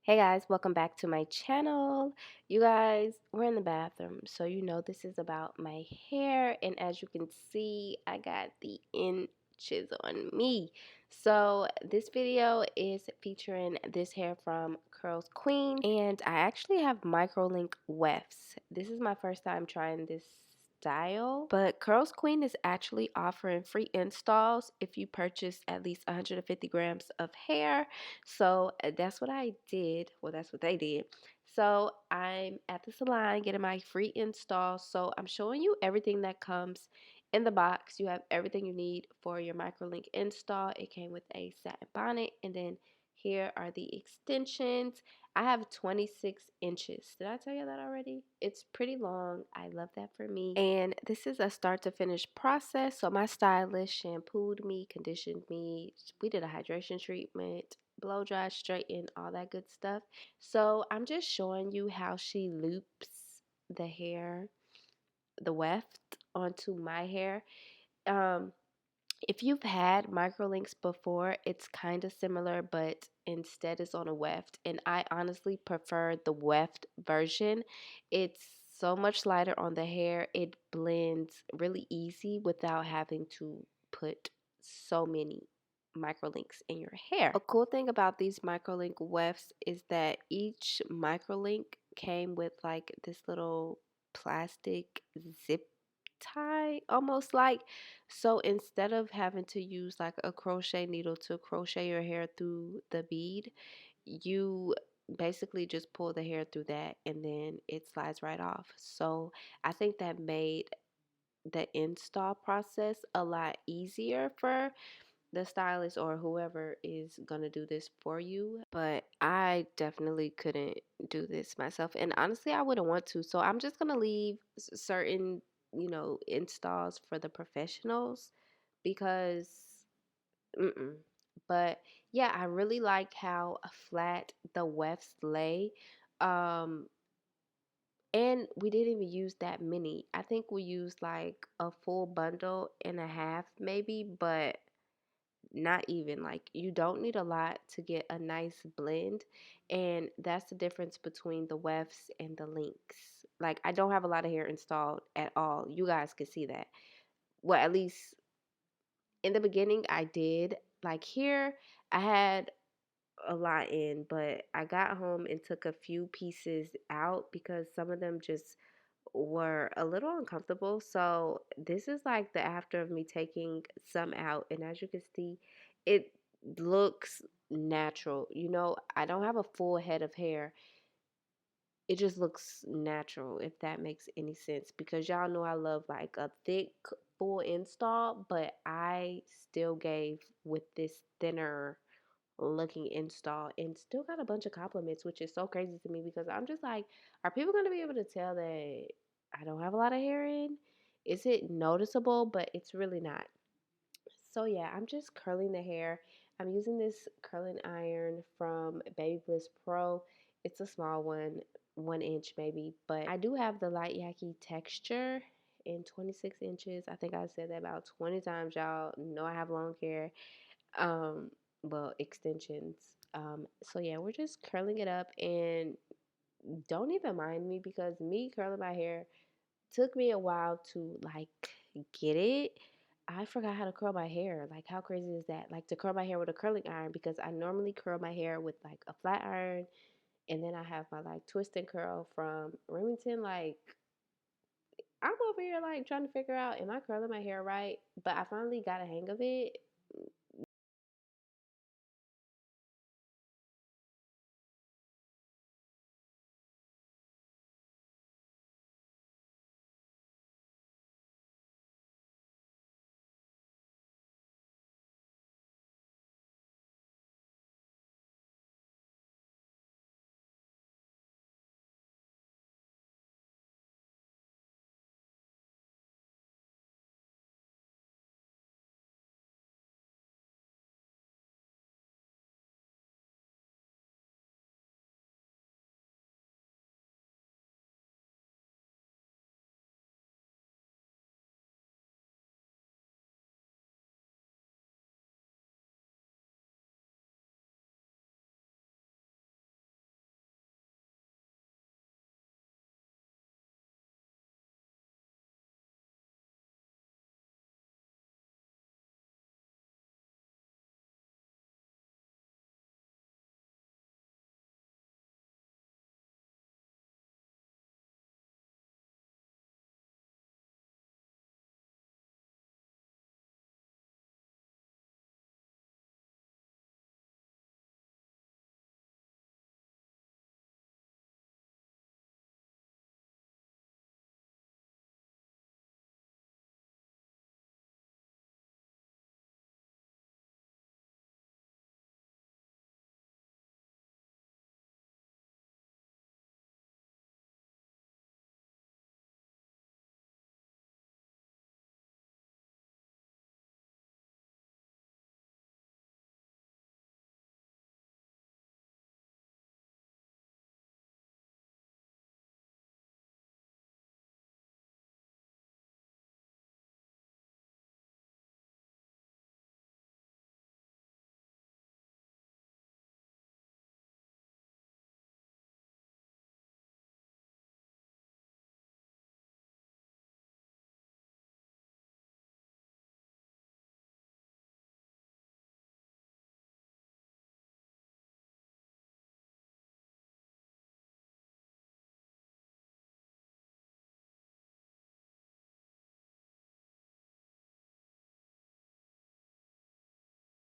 Hey guys, welcome back to my channel. You guys, we're in the bathroom, so you know this is about my hair, and as you can see, I got the inches on me. So this video is featuring this hair from Curlsqueen, and I actually have Microlink Wefts. This is my first time trying this style, but Curlsqueen is actually offering free installs if you purchase at least 150 grams of hair. So that's what I did. Well, that's what they did. So I'm at the salon getting my free install. So I'm showing you everything that comes in the box. You have everything you need for your microlink install. It came with a satin bonnet, and then here are the extensions. I have 26 inches. Did I tell you that already? It's pretty long. I love that for me. And this is a start to finish process. So my stylist shampooed me, conditioned me. We did a hydration treatment, blow dry, straighten, all that good stuff. So I'm just showing you how she loops the hair, the weft onto my hair. Um, if you've had microlinks before, it's kind of similar, but instead it's on a weft. And I honestly prefer the weft version. It's so much lighter on the hair. It blends really easy without having to put so many microlinks in your hair. A cool thing about these microlink wefts is that each microlink came with like this little plastic zip tie, almost like. So instead of having to use like a crochet needle to crochet your hair through the bead, you basically just pull the hair through that and then it slides right off. So I think that made the install process a lot easier for the stylist or whoever is gonna do this for you. But I definitely couldn't do this myself, and honestly I wouldn't want to. So I'm just gonna leave certain, installs for the professionals because mm-mm. But yeah, I really like how flat the wefts lay. um and we didn't even use that many. I think we used like a full bundle and a half maybe, but not even. Like, you don't need a lot to get a nice blend, and that's the difference between the wefts and the links. Like, I don't have a lot of hair installed at all. You guys can see that. Well, at least in the beginning I did. Like, here I had a lot in, but I got home and took a few pieces out because some of them just were a little uncomfortable. So this is like the after of me taking some out, and as you can see, it looks natural. I don't have a full head of hair. It just looks natural, if that makes any sense, because y'all know I love like a thick full install, but I still gave with this thinner looking install and still got a bunch of compliments, which is so crazy to me because I'm just like, are people going to be able to tell that I don't have a lot of hair in? Is it noticeable? But it's really not. So yeah, I'm just curling the hair. I'm using this curling iron from Baby Bliss Pro. It's a small one, 1 inch maybe, but I do have the light yaki texture in 26 inches. I think I said that about 20 times. Y'all know I have long hair. Um, well, extensions. So yeah, we're just curling it up, and don't even mind me because me curling my hair took me a while to like get it. I forgot how to curl my hair. Like, how crazy is that? Like, to curl my hair with a curling iron, because I normally curl my hair with like a flat iron, and then I have my like twist and curl from Remington. Like, I'm over here like trying to figure out, am I curling my hair right? But I finally got a hang of it.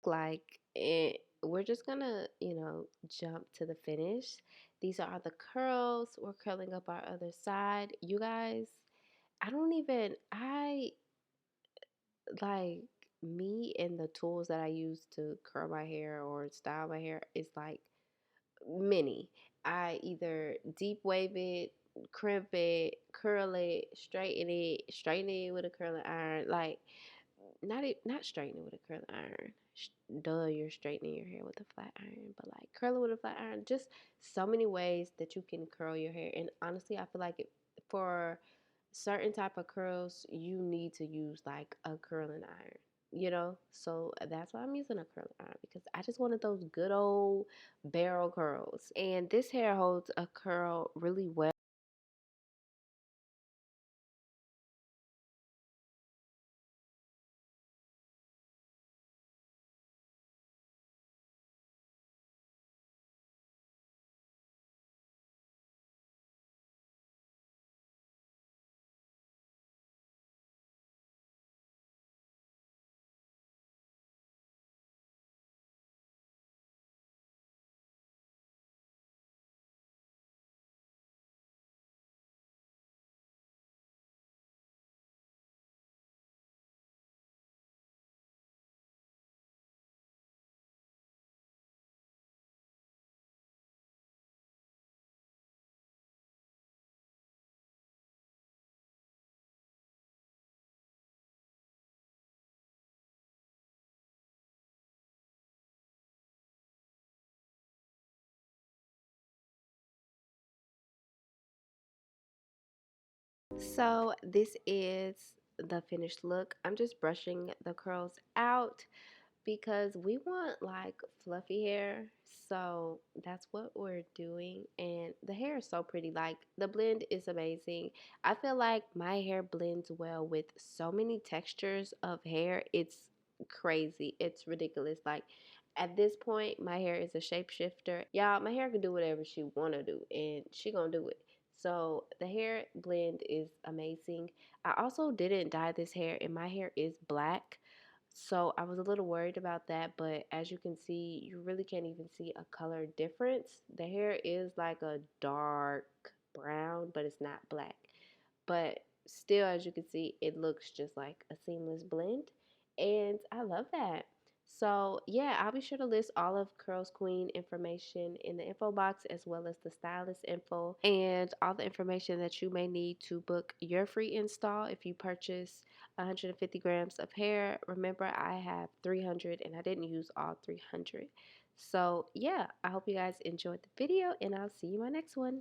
like. We're just gonna, jump to the finish. These are the curls. We're curling up our other side. You guys, I like me and the tools that I use to curl my hair or style my hair is like many. I either deep wave it, crimp it, curl it, straighten it with a curling iron. Like not straighten it with a curling iron. Duh, you're straightening your hair with a flat iron, but like curl it with a flat iron. Just so many ways that you can curl your hair. And honestly, I feel like for certain type of curls, you need to use like a curling iron. So that's why I'm using a curling iron because I just wanted those good old barrel curls. And this hair holds a curl really well. So this is the finished look. I'm just brushing the curls out because we want like fluffy hair. So that's what we're doing. And the hair is so pretty. Like the blend is amazing. I feel like my hair blends well with so many textures of hair. It's crazy. It's ridiculous. Like at this point, my hair is a shapeshifter. Y'all, my hair can do whatever she wanna do and she gonna do it. So the hair blend is amazing. I also didn't dye this hair and my hair is black. So I was a little worried about that, but as you can see, you really can't even see a color difference. The hair is like a dark brown, but it's not black. But still, as you can see, it looks just like a seamless blend. And I love that. So yeah, I'll be sure to list all of Curlsqueen information in the info box as well as the stylist info and all the information that you may need to book your free install if you purchase 150 grams of hair. Remember, I have 300 and I didn't use all 300. So yeah, I hope you guys enjoyed the video and I'll see you in my next one.